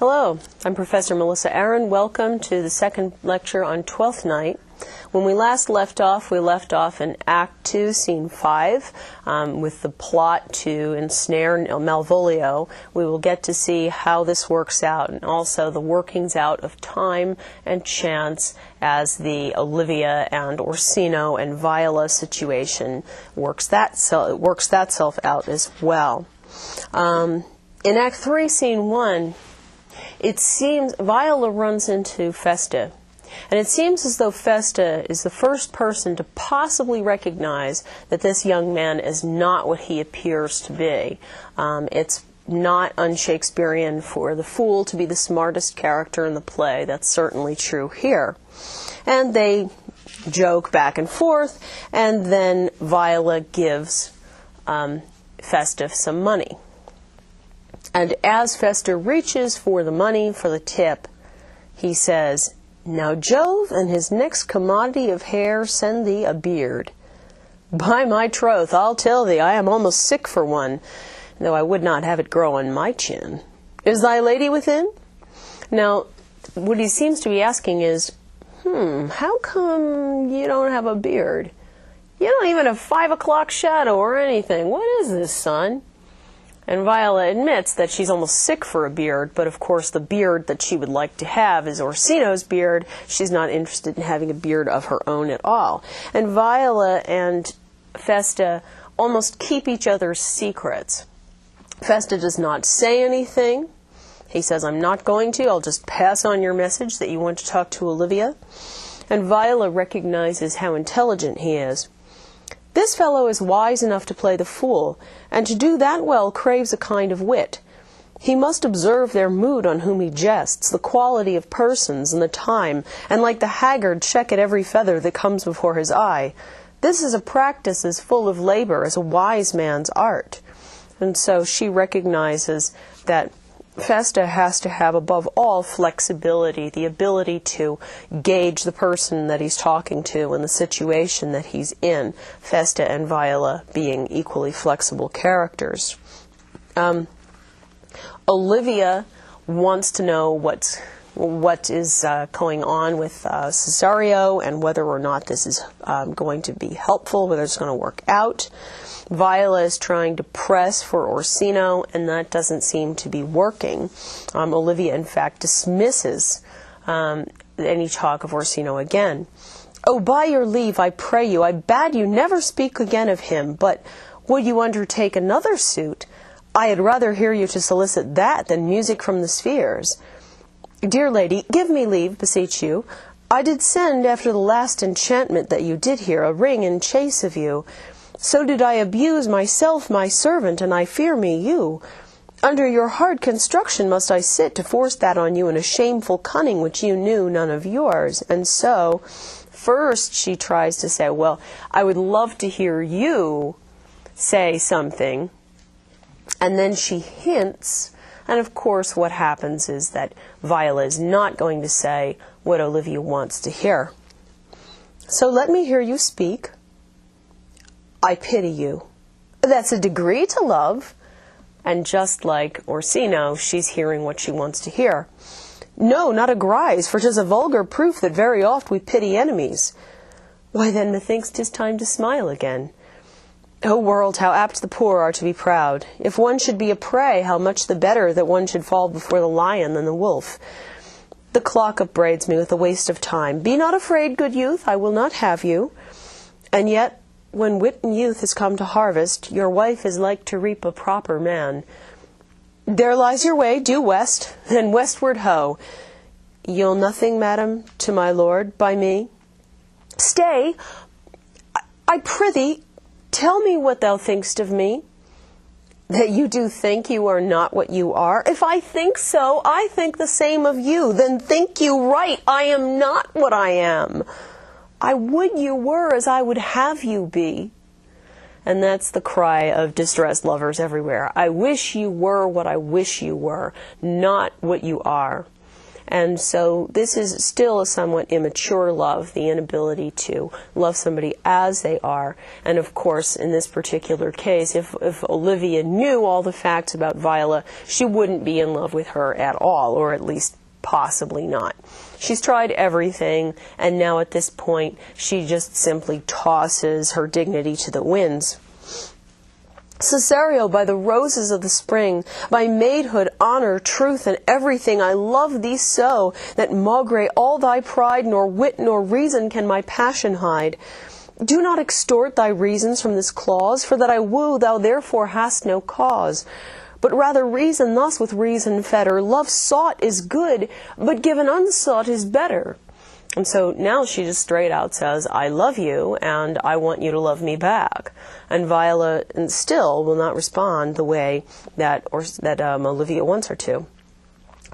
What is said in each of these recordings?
Hello, I'm Professor Melissa Aaron. Welcome to the second lecture on Twelfth Night. When we last left off in Act 2, Scene 5, with the plot to ensnare Malvolio. We will get to see how this works out, and also the workings out of time and chance as the Olivia and Orsino and Viola situation works that self out as well. In Act 3, Scene 1, it seems Viola runs into Festa. And it seems as though Festa is the first person to possibly recognize that this young man is not what he appears to be. It's not un-Shakespearean for the fool to be the smartest character in the play. That's certainly true here. And they joke back and forth, and then Viola gives Festa some money. And as Festa reaches for the money, for the tip, he says, "Now Jove and his next commodity of hair send thee a beard. By my troth, I'll tell thee, I am almost sick for one, though I would not have it grow on my chin. Is thy lady within?" Now, what he seems to be asking is, how come you don't have a beard? You don't even have 5 o'clock shadow or anything. What is this, son? And Viola admits that she's almost sick for a beard, but of course the beard that she would like to have is Orsino's beard. She's not interested in having a beard of her own at all. And Viola and Festa almost keep each other's secrets. Festa does not say anything. He says, "I'm not going to. I'll just pass on your message that you want to talk to Olivia." And Viola recognizes how intelligent he is. This fellow is wise enough to play the fool, and to do that well craves a kind of wit. He must observe their mood on whom he jests, the quality of persons, and the time, and like the haggard check at every feather that comes before his eye. This is a practice as full of labor as a wise man's art. And so she recognizes that Festa has to have, above all, flexibility, the ability to gauge the person that he's talking to and the situation that he's in, Festa and Viola being equally flexible characters. Olivia wants to know what is going on with Cesario and whether or not this is going to be helpful, whether it's going to work out. Viola is trying to press for Orsino, and that doesn't seem to be working. Olivia, in fact, dismisses any talk of Orsino again. "Oh, by your leave, I pray you, I bade you never speak again of him, but would you undertake another suit? I had rather hear you to solicit that than music from the spheres. Dear lady, give me leave, beseech you. I did send, after the last enchantment that you did here, a ring in chase of you. So did I abuse myself, my servant, and I fear me you. Under your hard construction must I sit to force that on you in a shameful cunning which you knew none of yours." And so, first she tries to say, well, I would love to hear you say something. And then she hints, and of course what happens is that Viola is not going to say what Olivia wants to hear. "So let me hear you speak. I pity you. That's a degree to love." And just like Orsino, she's hearing what she wants to hear. "No, not a grise, for 'tis a vulgar proof that very oft we pity enemies." "Why then, methinks 'tis time to smile again. O world, how apt the poor are to be proud. If one should be a prey, how much the better that one should fall before the lion than the wolf. The clock upbraids me with a waste of time. Be not afraid, good youth, I will not have you. And yet, when wit and youth is come to harvest, your wife is like to reap a proper man. There lies your way, due west, then westward ho. You'll nothing, madam, to my lord, by me? Stay, I prithee, tell me what thou think'st of me. That you do think you are not what you are? If I think so, I think the same of you. Then think you right, I am not what I am. I would you were as I would have you be." And that's the cry of distressed lovers everywhere. I wish you were what I wish you were, not what you are. And so this is still a somewhat immature love, the inability to love somebody as they are. And of course, in this particular case, if Olivia knew all the facts about Viola, she wouldn't be in love with her at all, or at least possibly not. She's tried everything, and now at this point, she just simply tosses her dignity to the winds. Cesario, by the roses of the spring, by maidhood, honor, truth, and everything, I love thee so, that maugre all thy pride, nor wit nor reason can my passion hide. Do not extort thy reasons from this clause, for that I woo, thou therefore hast no cause. But rather reason thus with reason fetter, love sought is good, but given unsought is better. And so now she just straight out says, I love you, and I want you to love me back. And Viola still will not respond the way that Olivia wants her to.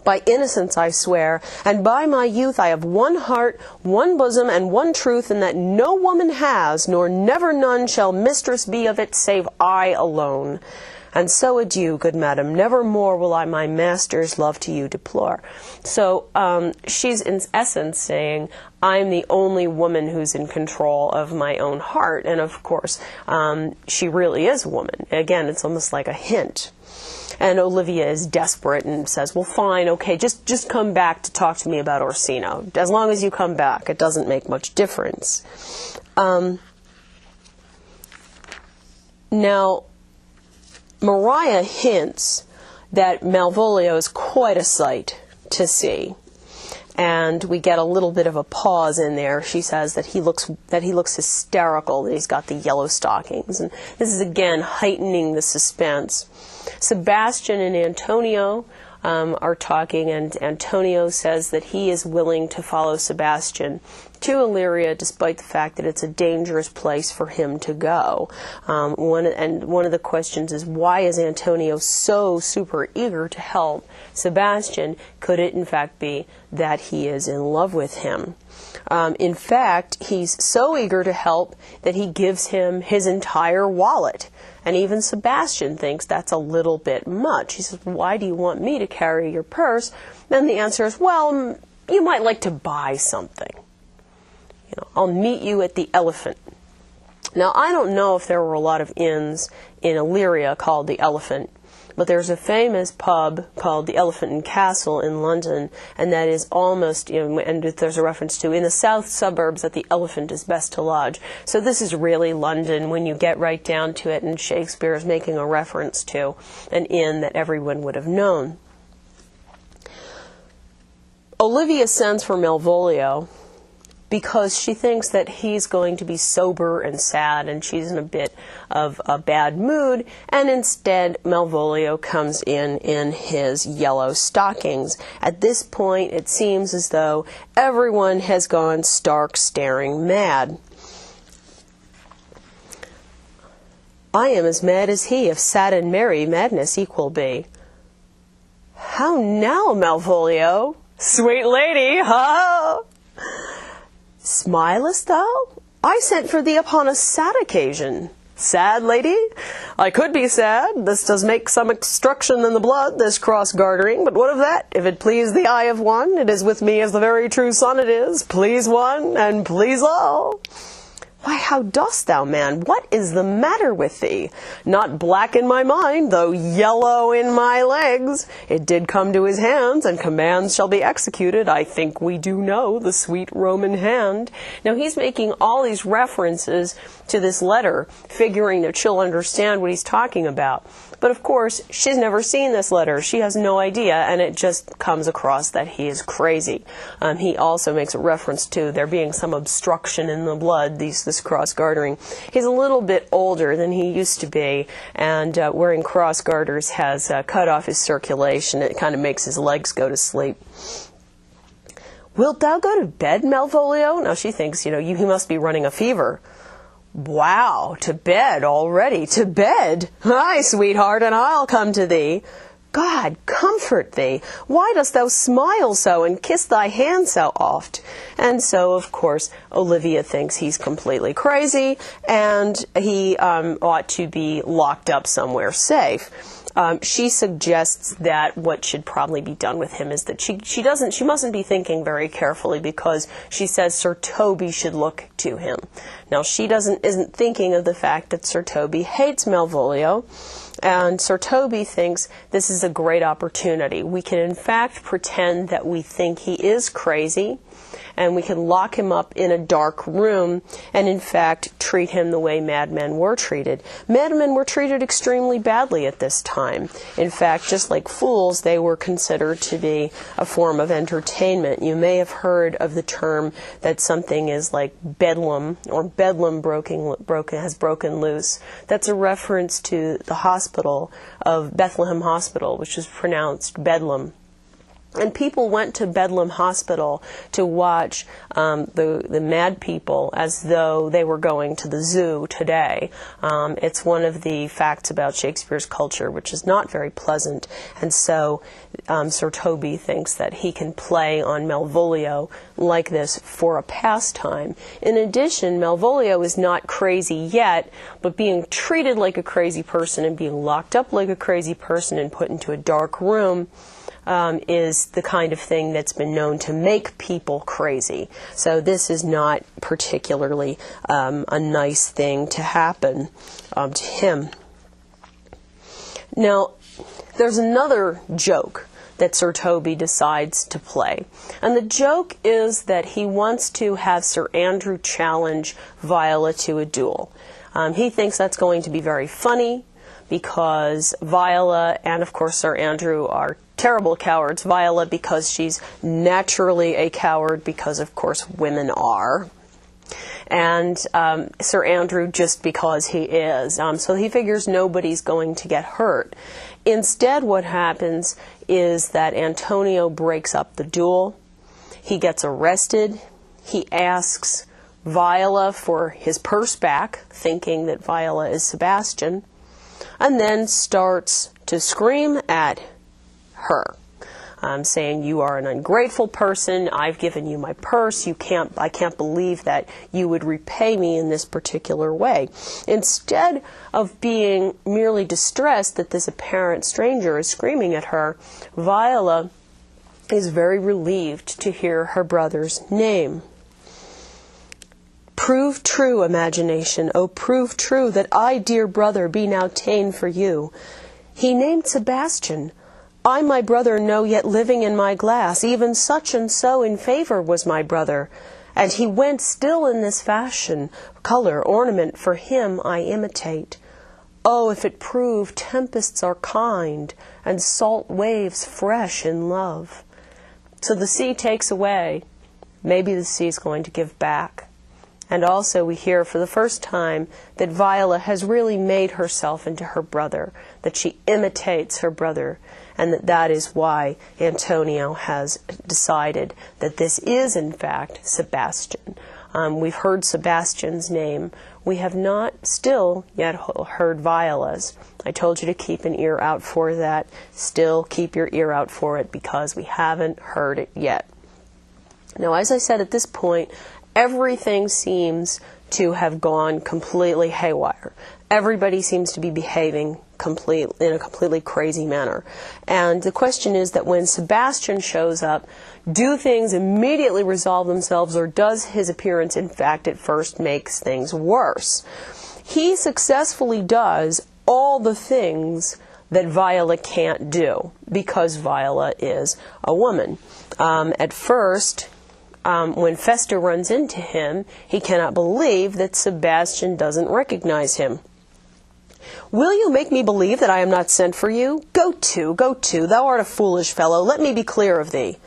By innocence I swear, and by my youth I have one heart, one bosom, and one truth, and that no woman has, nor never none shall mistress be of it, save I alone. And so adieu, good madam, never more will I my master's love to you deplore. So she's in essence saying, I'm the only woman who's in control of my own heart. And of course, she really is a woman. Again, it's almost like a hint. And Olivia is desperate and says, well, fine, okay, just come back to talk to me about Orsino. As long as you come back, it doesn't make much difference. Now, Maria hints that Malvolio is quite a sight to see, and we get a little bit of a pause in there. She says that he looks hysterical, that he's got the yellow stockings, and this is again heightening the suspense. Sebastian and Antonio are talking, and Antonio says that he is willing to follow Sebastian to Illyria, despite the fact that it's a dangerous place for him to go. One of the questions is, why is Antonio so super eager to help Sebastian? Could it in fact be that he is in love with him? In fact, he's so eager to help that he gives him his entire wallet. And even Sebastian thinks that's a little bit much. He says, why do you want me to carry your purse? Then the answer is, well, you might like to buy something. I'll meet you at the Elephant. Now, I don't know if there were a lot of inns in Illyria called the Elephant, but there's a famous pub called the Elephant and Castle in London, and that is almost, and there's a reference to, in the south suburbs that the Elephant is best to lodge. So this is really London when you get right down to it, and Shakespeare is making a reference to an inn that everyone would have known. Olivia sends for Malvolio because she thinks that he's going to be sober and sad, and she's in a bit of a bad mood, and instead Malvolio comes in his yellow stockings. At this point, it seems as though everyone has gone stark staring mad. I am as mad as he, if sad and merry madness equal be. How now, Malvolio? Sweet lady, ha! Smilest thou? I sent for thee upon a sad occasion. Sad, lady? I could be sad. This does make some obstruction in the blood, this cross-gartering, but what of that? If it please the eye of one, it is with me as the very true sonnet is, please one, and please all. Why, how dost thou, man? What is the matter with thee? Not black in my mind, though yellow in my legs. It did come to his hands, and commands shall be executed. I think we do know the sweet Roman hand. Now, he's making all these references to this letter, figuring that she'll understand what he's talking about. But of course, she's never seen this letter. She has no idea, and it just comes across that he is crazy. He also makes a reference to there being some obstruction in the blood, this cross-gartering. He's a little bit older than he used to be, and wearing cross-garters has cut off his circulation. It kind of makes his legs go to sleep. Wilt thou go to bed, Malvolio? Now she thinks, he must be running a fever. Wow, to bed already, to bed? Aye, sweetheart, and I'll come to thee. God, comfort thee. Why dost thou smile so and kiss thy hand so oft? And so, of course, Olivia thinks he's completely crazy, and he ought to be locked up somewhere safe. she suggests that what should probably be done with him is that she mustn't be thinking very carefully, because she says Sir Toby should look to him. Now she isn't thinking of the fact that Sir Toby hates Malvolio, and Sir Toby thinks this is a great opportunity. We can in fact pretend that we think he is crazy, and we can lock him up in a dark room and in fact treat him the way madmen were treated. Madmen were treated extremely badly at this time. In fact, just like fools, they were considered to be a form of entertainment. You may have heard of the term that something is like bedlam, or bedlam has broken loose. That's a reference to the hospital of Bethlehem Hospital, which is pronounced Bedlam. And people went to Bedlam Hospital to watch the mad people as though they were going to the zoo today. It's one of the facts about Shakespeare's culture, which is not very pleasant. And so Sir Toby thinks that he can play on Malvolio like this for a pastime. In addition, Malvolio is not crazy yet, but being treated like a crazy person and being locked up like a crazy person and put into a dark room is the kind of thing that's been known to make people crazy. So this is not particularly a nice thing to happen to him. Now, there's another joke that Sir Toby decides to play. And the joke is that he wants to have Sir Andrew challenge Viola to a duel. He thinks that's going to be very funny, because Viola and, of course, Sir Andrew are terrible cowards. Viola because she's naturally a coward, because, of course, women are. And Sir Andrew just because he is. So he figures nobody's going to get hurt. Instead, what happens is that Antonio breaks up the duel. He gets arrested. He asks Viola for his purse back, thinking that Viola is Sebastian, and then starts to scream at her, saying, "You are an ungrateful person. I've given you my purse. I can't believe that you would repay me in this particular way." Instead of being merely distressed that this apparent stranger is screaming at her, Viola is very relieved to hear her brother's name. "Prove true, imagination, oh, prove true, that I, dear brother, be now ta'en for you. He named Sebastian. I my brother know yet living in my glass, even such and so in favor was my brother. And he went still in this fashion, color, ornament, for him I imitate. Oh, if it prove tempests are kind, and salt waves fresh in love." So the sea takes away. Maybe the sea is going to give back. And also we hear for the first time that Viola has really made herself into her brother, that she imitates her brother, and that is why Antonio has decided that this is, in fact, Sebastian. We've heard Sebastian's name. We have not still yet heard Viola's. I told you to keep an ear out for that. Still keep your ear out for it, because we haven't heard it yet. Now, as I said, at this point, everything seems to have gone completely haywire. Everybody seems to be behaving in a completely crazy manner. And the question is that when Sebastian shows up, do things immediately resolve themselves, or does his appearance, in fact, at first makes things worse? He successfully does all the things that Viola can't do, because Viola is a woman. At first, when Festa runs into him, he cannot believe that Sebastian doesn't recognize him. "Will you make me believe that I am not sent for you? Go to, thou art a foolish fellow, let me be clear of thee."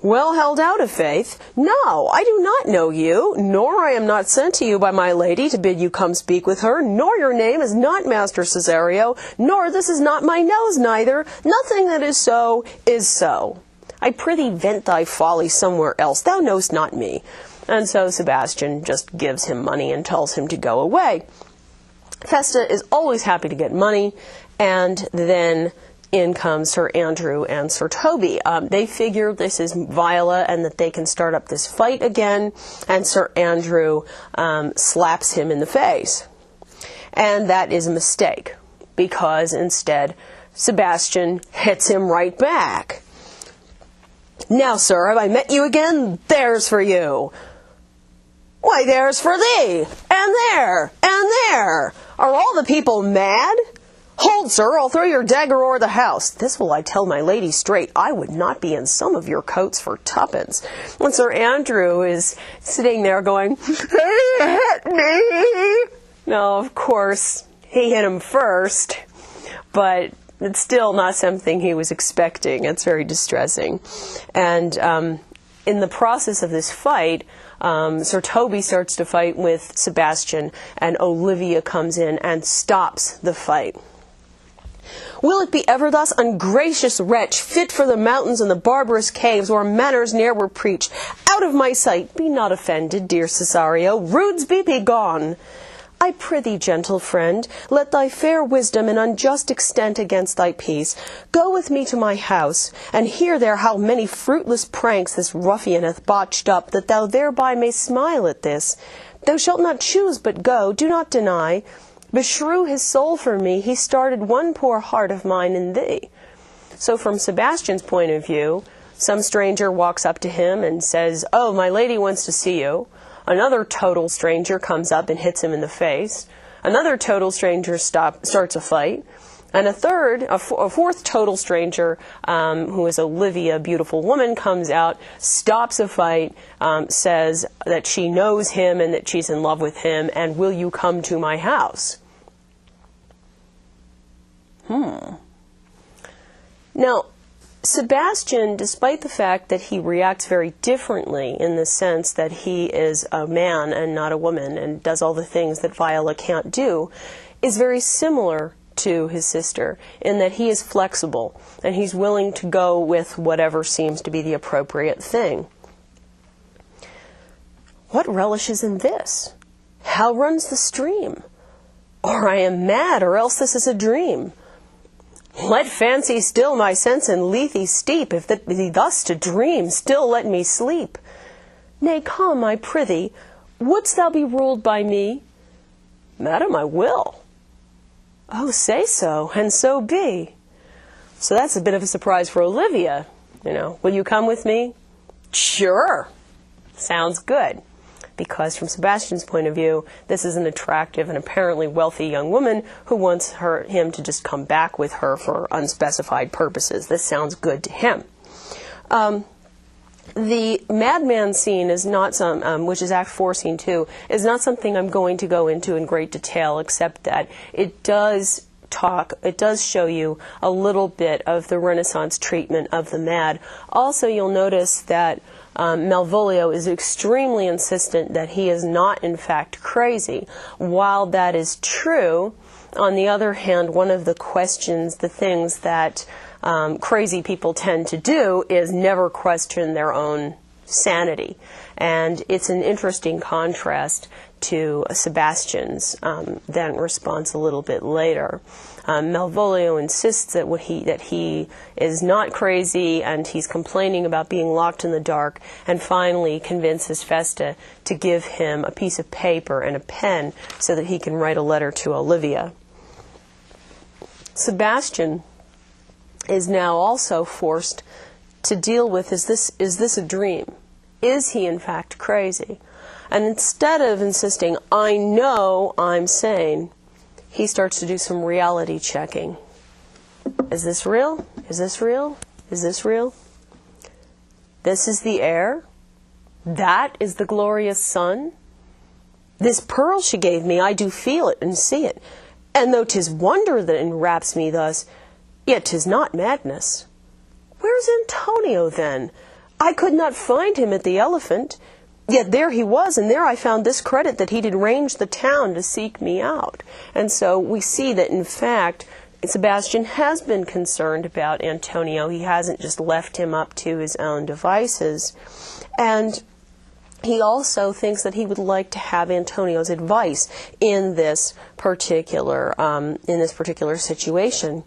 "Well held out, of faith. No, I do not know you, nor I am not sent to you by my lady to bid you come speak with her, nor your name is not Master Cesario, nor this is not my nose neither. Nothing that is so is so. I prithee vent thy folly somewhere else, thou knowst not me." And so Sebastian just gives him money and tells him to go away. Festa is always happy to get money, and then in comes Sir Andrew and Sir Toby. They figure this is Viola and that they can start up this fight again, and Sir Andrew slaps him in the face. And that is a mistake, because instead Sebastian hits him right back. Now, sir, have I met you again? There's for you. Why, there's for thee, and there, and there. Are all the people mad? Hold, sir, I'll throw your dagger o'er the house. This will I tell my lady straight. I would not be in some of your coats for tuppence. And Sir Andrew is sitting there going, he hit me. No, of course, he hit him first, but it's still not something he was expecting. It's very distressing. And in the process of this fight, Sir Toby starts to fight with Sebastian, and Olivia comes in and stops the fight. Will it be ever thus, ungracious wretch, fit for the mountains and the barbarous caves, where manners ne'er were preached? Out of my sight, be not offended, dear Cesario, rudes be gone. I prithee, gentle friend, let thy fair wisdom and unjust extent against thy peace go with me to my house, and hear there how many fruitless pranks this ruffian hath botched up, that thou thereby may smile at this. Thou shalt not choose but go, do not deny. Beshrew his soul for me, he started one poor heart of mine in thee. So from Sebastian's point of view, some stranger walks up to him and says, oh, my lady wants to see you. Another total stranger comes up and hits him in the face. Another total stranger starts a fight. And a fourth total stranger, who is Olivia, a beautiful woman, comes out, stops a fight, says that she knows him and that she's in love with him, and will you come to my house? Now, Sebastian, despite the fact that he reacts very differently in the sense that he is a man and not a woman and does all the things that Viola can't do, is very similar to his sister in that he is flexible and he's willing to go with whatever seems to be the appropriate thing. What relishes in this? How runs the stream? Or I am mad, or else this is a dream. Let fancy still my sense in Lethe steep, if that be thus to dream, still let me sleep. Nay, come, I prithee, wouldst thou be ruled by me? Madam, I will. Oh, say so, and so be. So that's a bit of a surprise for Olivia. Will you come with me? Sure. Sounds good. Because from Sebastian's point of view, this is an attractive and apparently wealthy young woman who wants him to just come back with her for unspecified purposes. This sounds good to him. The Madman Scene is not which is Act 4, Scene 2, is not something I'm going to go into in great detail, except that it does show you a little bit of the Renaissance treatment of the mad. Also, you'll notice that Malvolio is extremely insistent that he is not, in fact, crazy. While that is true, on the other hand, one of the things that crazy people tend to do is never question their own sanity. And it's an interesting contrast to Sebastian's then response a little bit later. Malvolio insists that he is not crazy, and he's complaining about being locked in the dark, and finally convinces Festa to give him a piece of paper and a pen so that he can write a letter to Olivia. Sebastian is now also forced to deal with, is this a dream? Is he in fact crazy? And instead of insisting, I know I'm sane, he starts to do some reality checking. Is this real? Is this real? Is this real? This is the air? That is the glorious sun? This pearl she gave me, I do feel it and see it. And though 'tis wonder that enwraps me thus, yet 'tis not madness. Where's Antonio then? I could not find him at the Elephant. Yet there he was, and there I found this credit, that he did range the town to seek me out. And so we see that, in fact, Sebastian has been concerned about Antonio. He hasn't just left him up to his own devices. And he also thinks that he would like to have Antonio's advice in this particular situation.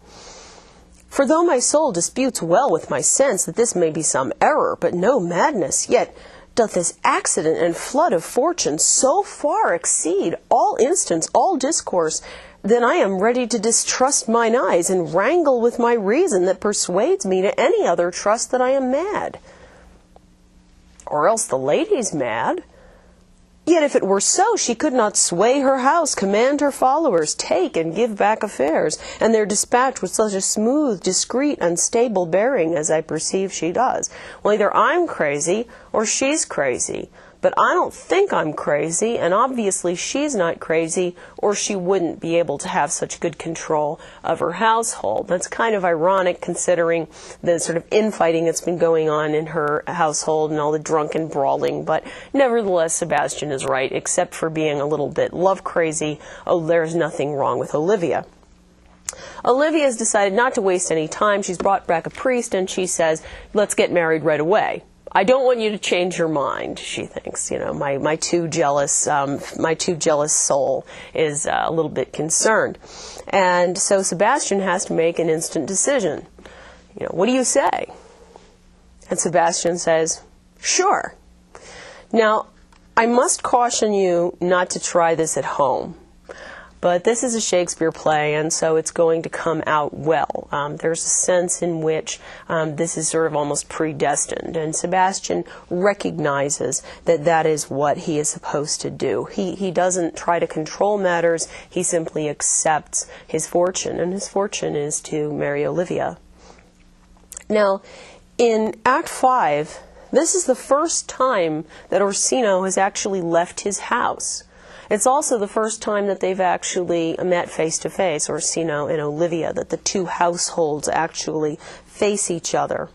For though my soul disputes well with my sense that this may be some error, but no madness, yet doth this accident and flood of fortune so far exceed all instance, all discourse, then I am ready to distrust mine eyes and wrangle with my reason that persuades me to any other trust that I am mad. Or else the lady's mad. Yet if it were so, she could not sway her house, command her followers, take and give back affairs, and their dispatch with such a smooth, discreet, unstable bearing as I perceive she does. Well, either I'm crazy or she's crazy. But I don't think I'm crazy, and obviously she's not crazy, or she wouldn't be able to have such good control of her household. That's kind of ironic considering the sort of infighting that's been going on in her household and all the drunken brawling, but nevertheless Sebastian is right, except for being a little bit love crazy. Oh, there's nothing wrong with Olivia. Olivia has decided not to waste any time. She's brought back a priest, and she says, let's get married right away. I don't want you to change your mind, she thinks. You know, my too jealous soul is a little bit concerned. And so Sebastian has to make an instant decision. You know, what do you say? And Sebastian says, sure. Now, I must caution you not to try this at home. But this is a Shakespeare play, and so it's going to come out well. There's a sense in which this is sort of almost predestined, and Sebastian recognizes that that is what he is supposed to do. He doesn't try to control matters, he simply accepts his fortune, and his fortune is to marry Olivia. Now, in Act 5, this is the first time that Orsino has actually left his house. It's also the first time that they've actually met face-to-face, Orsino and Olivia, that the two households actually face each other.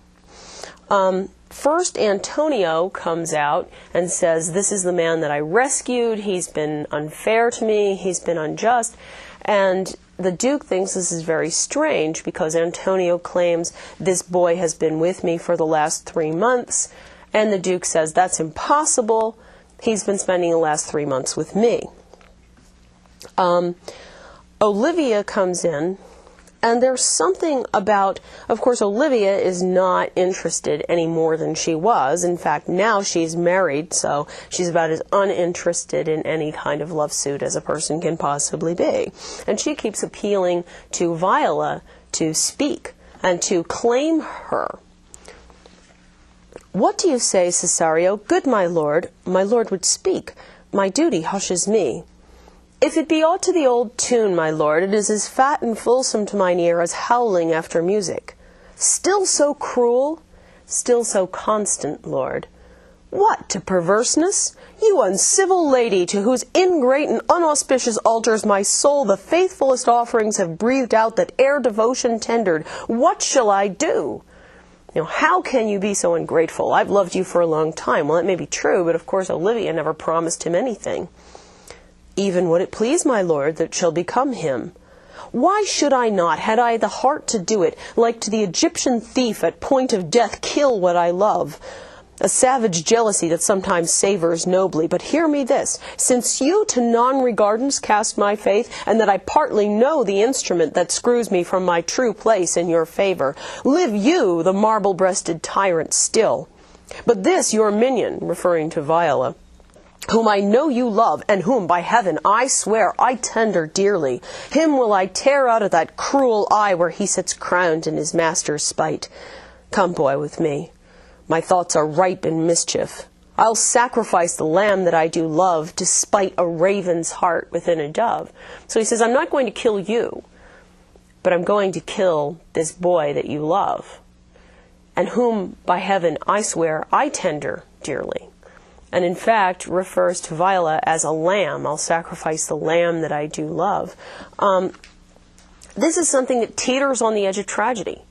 First, Antonio comes out and says, this is the man that I rescued, he's been unfair to me, he's been unjust, and the Duke thinks this is very strange because Antonio claims this boy has been with me for the last 3 months, and the Duke says that's impossible. He's been spending the last 3 months with me. Olivia comes in, and there's something about, of course, Olivia is not interested any more than she was. In fact, now she's married, so she's about as uninterested in any kind of love suit as a person can possibly be. And she keeps appealing to Viola to speak and to claim her. What do you say, Cesario? Good my lord would speak. My duty hushes me. If it be aught to the old tune, my lord, it is as fat and fulsome to mine ear as howling after music. Still so cruel, still so constant, lord. What, to perverseness? You uncivil lady, to whose ingrate and unauspicious altars my soul the faithfulest offerings have breathed out that ere devotion tendered, what shall I do? You know, how can you be so ungrateful? I've loved you for a long time. Well, that may be true, but of course Olivia never promised him anything. Even would it please my lord that shall become him. Why should I not, had I the heart to do it, like to the Egyptian thief at point of death, kill what I love? A savage jealousy that sometimes savours nobly. But hear me this, since you to non-regardance cast my faith, and that I partly know the instrument that screws me from my true place in your favour, live you, the marble-breasted tyrant, still. But this your minion, referring to Viola, whom I know you love, and whom, by heaven, I swear I tender dearly, him will I tear out of that cruel eye where he sits crowned in his master's spite. Come, boy, with me. My thoughts are ripe in mischief. I'll sacrifice the lamb that I do love to spite a raven's heart within a dove. So he says, I'm not going to kill you, but I'm going to kill this boy that you love, and whom, by heaven, I swear I tender dearly. And in fact refers to Viola as a lamb. I'll sacrifice the lamb that I do love. This is something that teeters on the edge of tragedy.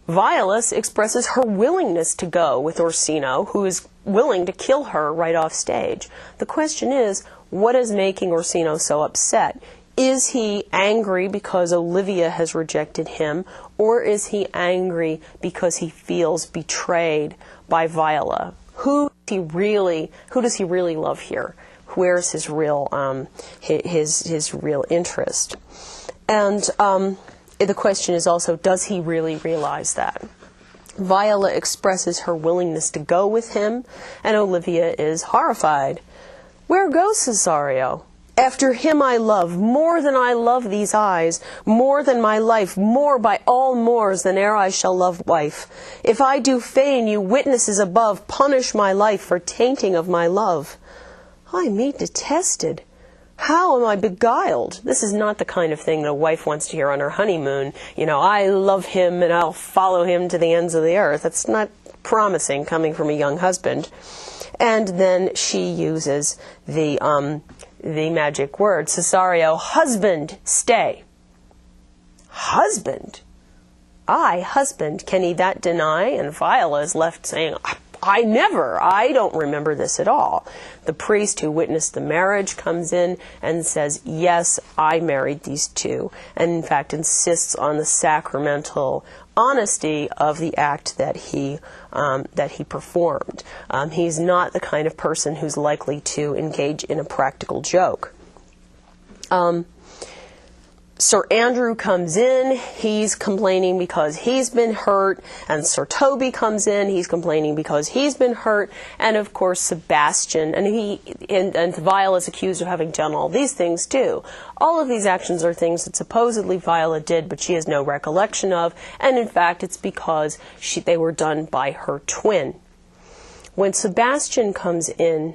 Viola expresses her willingness to go with Orsino, who is willing to kill her right off stage. The question is, what is making Orsino so upset? Is he angry because Olivia has rejected him, or is he angry because he feels betrayed by Viola? Who does he really love here? Where's his real his real interest? And the question is also, does he really realize that? Viola expresses her willingness to go with him, and Olivia is horrified. Where goes Cesario? After him I love, more than I love these eyes, more than my life, more by all mores than e'er I shall love wife. If I do feign, you witnesses above, punish my life for tainting of my love. I me detested. How am I beguiled? This is not the kind of thing that a wife wants to hear on her honeymoon. You know, I love him and I'll follow him to the ends of the earth. That's not promising coming from a young husband. And then she uses the magic word, Cesario, husband, stay. Husband? I, husband, can he that deny? And Viola is left saying, I don't remember this at all. The priest who witnessed the marriage comes in and says, yes, I married these two, and in fact insists on the sacramental honesty of the act that he performed. He's not the kind of person who's likely to engage in a practical joke. Sir Andrew comes in, he's complaining because he's been hurt, and Sir Toby comes in, he's complaining because he's been hurt, and of course Sebastian, and Viola's accused of having done all these things too. All of these actions are things that supposedly Viola did, but she has no recollection of, and in fact it's because they were done by her twin. When Sebastian comes in,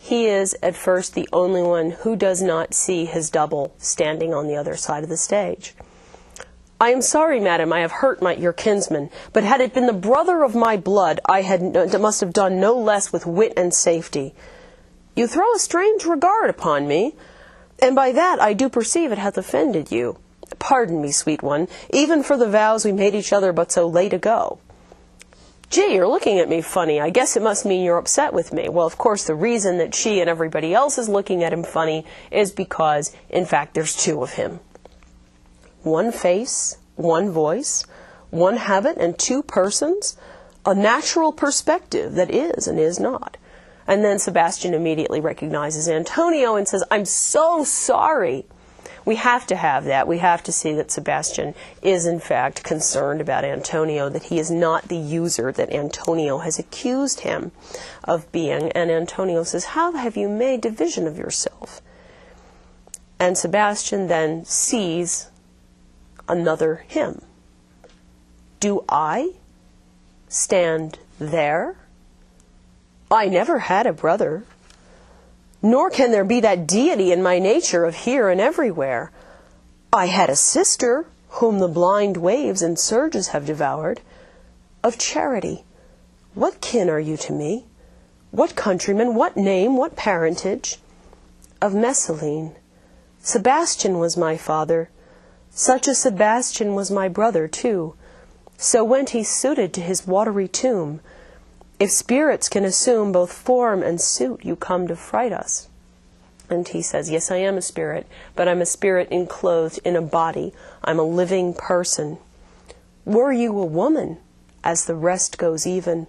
he is, at first, the only one who does not see his double standing on the other side of the stage. I am sorry, madam, I have hurt your kinsman, but had it been the brother of my blood, I must have done no less with wit and safety. You throw a strange regard upon me, and by that I do perceive it hath offended you. Pardon me, sweet one, even for the vows we made each other but so late ago. Gee, you're looking at me funny. I guess it must mean you're upset with me. Well, of course, the reason that she and everybody else is looking at him funny is because, in fact, there's two of him. One face, one voice, one habit, and two persons. A natural perspective that is and is not. And then Sebastian immediately recognizes Antonio and says, I'm so sorry. We have to have that. We have to see that Sebastian is, in fact, concerned about Antonio, that he is not the user that Antonio has accused him of being. And Antonio says, how have you made division of yourself? And Sebastian then sees another him. Do I stand there? I never had a brother. Nor can there be that deity in my nature of here and everywhere. I had a sister, whom the blind waves and surges have devoured. Of Charity, what kin are you to me? What countryman, what name, what parentage? Of Messalene, Sebastian was my father. Such a Sebastian was my brother too. So went he suited to his watery tomb. If spirits can assume both form and suit, you come to fright us. And he says, yes, I am a spirit, but I'm a spirit enclosed in a body. I'm a living person. Were you a woman, as the rest goes even,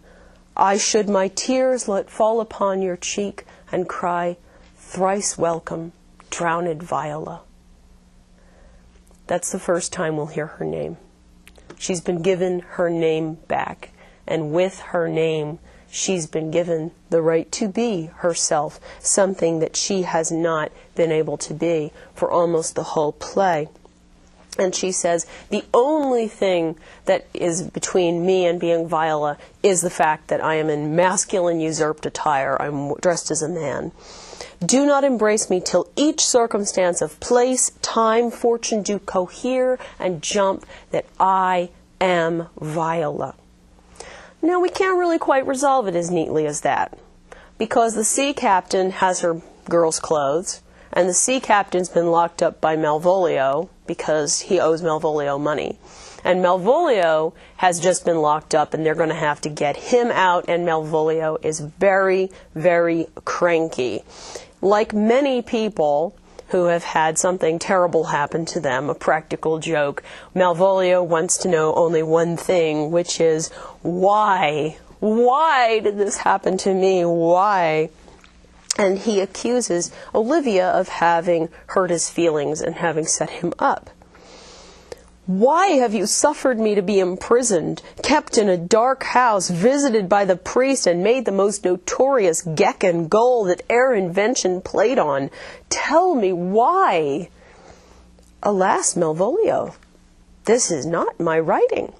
I should my tears let fall upon your cheek and cry, thrice welcome, drowned Viola. That's the first time we'll hear her name. She's been given her name back. And with her name, she's been given the right to be herself, something that she has not been able to be for almost the whole play. And she says, the only thing that is between me and being Viola is the fact that I am in masculine usurped attire. I'm dressed as a man. Do not embrace me till each circumstance of place, time, fortune do cohere and jump that I am Viola. Now, we can't really quite resolve it as neatly as that, because the sea captain has her girl's clothes, and the sea captain's been locked up by Malvolio because he owes Malvolio money. And Malvolio has just been locked up, and they're going to have to get him out, and Malvolio is very, very cranky. Like many people who have had something terrible happen to them, a practical joke, Malvolio wants to know only one thing, which is, why? Why did this happen to me? Why? And he accuses Olivia of having hurt his feelings and having set him up. Why have you suffered me to be imprisoned, kept in a dark house, visited by the priest, and made the most notorious geck and gull that e'er invention played on? Tell me why. Alas, Malvolio, this is not my writing.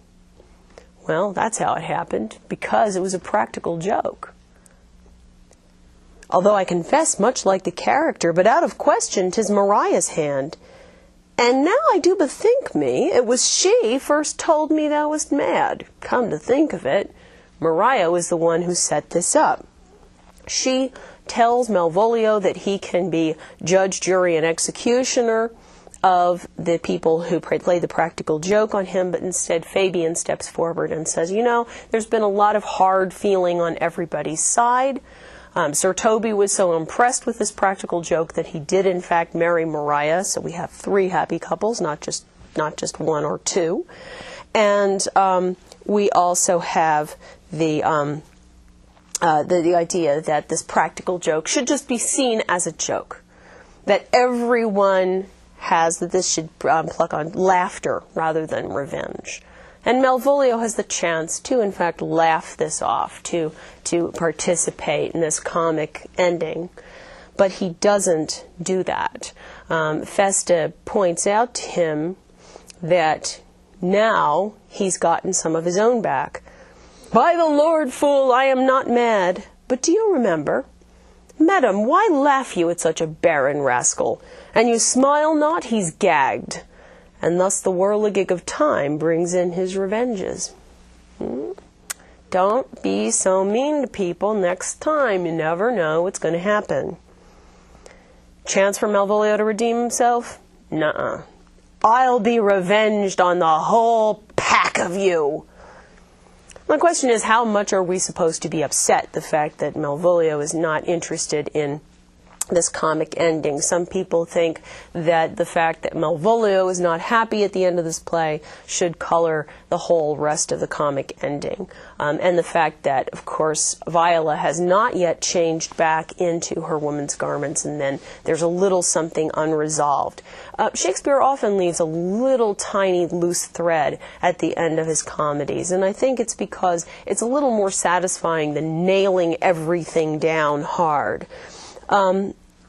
Well, that's how it happened, because it was a practical joke. Although I confess much like the character, but out of question 'tis Maria's hand. And now I do bethink me, it was she first told me thou wast mad. Come to think of it, Maria was the one who set this up. She tells Malvolio that he can be judge, jury, and executioner of the people who play the practical joke on him, but instead Fabian steps forward and says, you know, there's been a lot of hard feeling on everybody's side. Sir Toby was so impressed with this practical joke that he did in fact marry Maria, so we have 3 happy couples, not just 1 or 2. And we also have the idea that this practical joke should just be seen as a joke, that everyone has, that this should pluck on laughter rather than revenge. And Malvolio has the chance to, in fact, laugh this off, to participate in this comic ending. But he doesn't do that. Festa points out to him that now he's gotten some of his own back. By the Lord, fool, I am not mad. But do you remember? Madam, why laugh you at such a barren rascal? And you smile not, he's gagged. And thus the whirligig of time brings in his revenges. Don't be so mean to people next time. You never know what's going to happen. Chance for Malvolio to redeem himself? Nuh-uh. I'll be revenged on the whole pack of you. My question is, how much are we supposed to be upset the fact that Malvolio is not interested in this comic ending? Some people think that the fact that Malvolio is not happy at the end of this play should color the whole rest of the comic ending. And the fact that, of course, Viola has not yet changed back into her woman's garments, and then there's a little something unresolved. Shakespeare often leaves a little tiny loose thread at the end of his comedies, and I think it's because it's a little more satisfying than nailing everything down hard.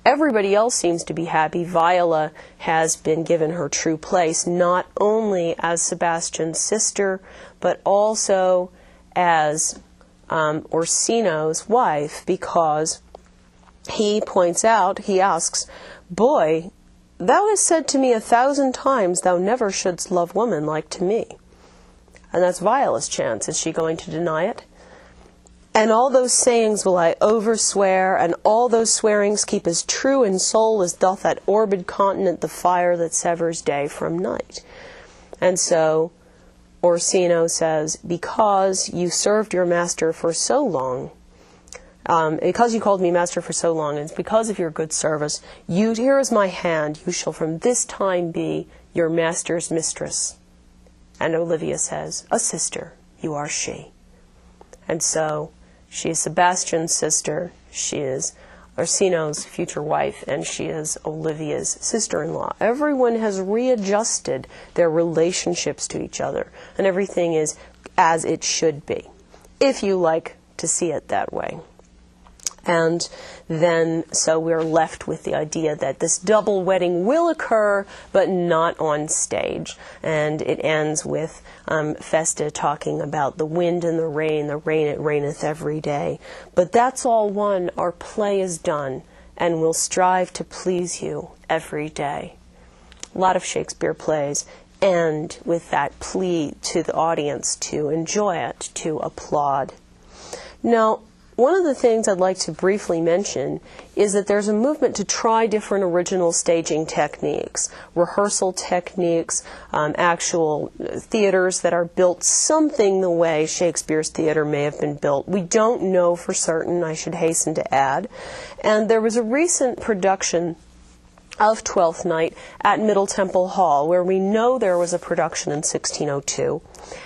Everybody else seems to be happy. Viola has been given her true place, not only as Sebastian's sister, but also as Orsino's wife, because he points out, he asks, boy, thou hast said to me 1,000 times thou never shouldst love woman like to me. And that's Viola's chance. Is she going to deny it? And all those sayings will I overswear, and all those swearings keep as true in soul as doth that orbed continent the fire that severs day from night. And so Orsino says, because you served your master for so long, because you called me master for so long, and it's because of your good service, here is my hand, you shall from this time be your master's mistress. And Olivia says, a sister, you are she. And so she is Sebastian's sister, she is Orsino's future wife, and she is Olivia's sister-in-law. Everyone has readjusted their relationships to each other, and everything is as it should be, if you like to see it that way. And then, so we're left with the idea that this double wedding will occur, but not on stage. And it ends with Festa talking about the wind and the rain it raineth every day. But that's all one, our play is done, and we'll strive to please you every day. A lot of Shakespeare plays end with that plea to the audience to enjoy it, to applaud. Now, one of the things I'd like to briefly mention is that there's a movement to try different original staging techniques, rehearsal techniques, actual theaters that are built something the way Shakespeare's theater may have been built. We don't know for certain, I should hasten to add. And there was a recent production of Twelfth Night at Middle Temple Hall, where we know there was a production in 1602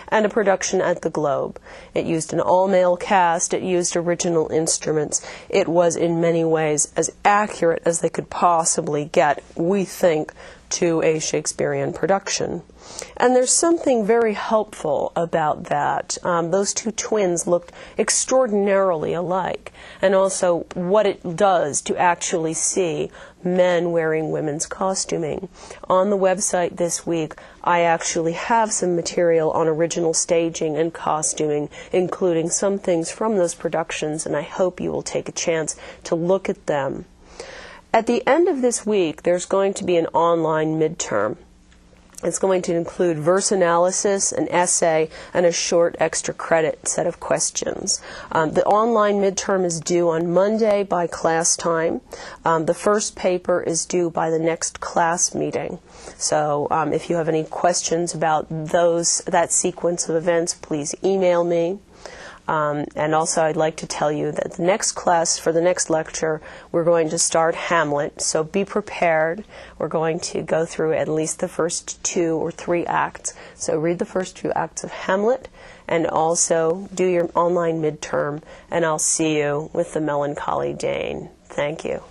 and a production at the Globe. It used an all-male cast, it used original instruments. It was in many ways as accurate as they could possibly get, we think, to a Shakespearean production. And there's something very helpful about that. Those two twins looked extraordinarily alike, and also what it does to actually see men wearing women's costuming. On the website this week, I actually have some material on original staging and costuming, including some things from those productions, and I hope you will take a chance to look at them. At the end of this week, there's going to be an online midterm. It's going to include verse analysis, an essay, and a short extra credit set of questions. The online midterm is due on Monday by class time. The first paper is due by the next class meeting. So if you have any questions about that sequence of events, please email me. And also I'd like to tell you that the next class, for the next lecture, we're going to start Hamlet, so be prepared. We're going to go through at least the first 2 or 3 acts. So read the first 2 acts of Hamlet, and also do your online midterm, and I'll see you with the Melancholy Dane. Thank you.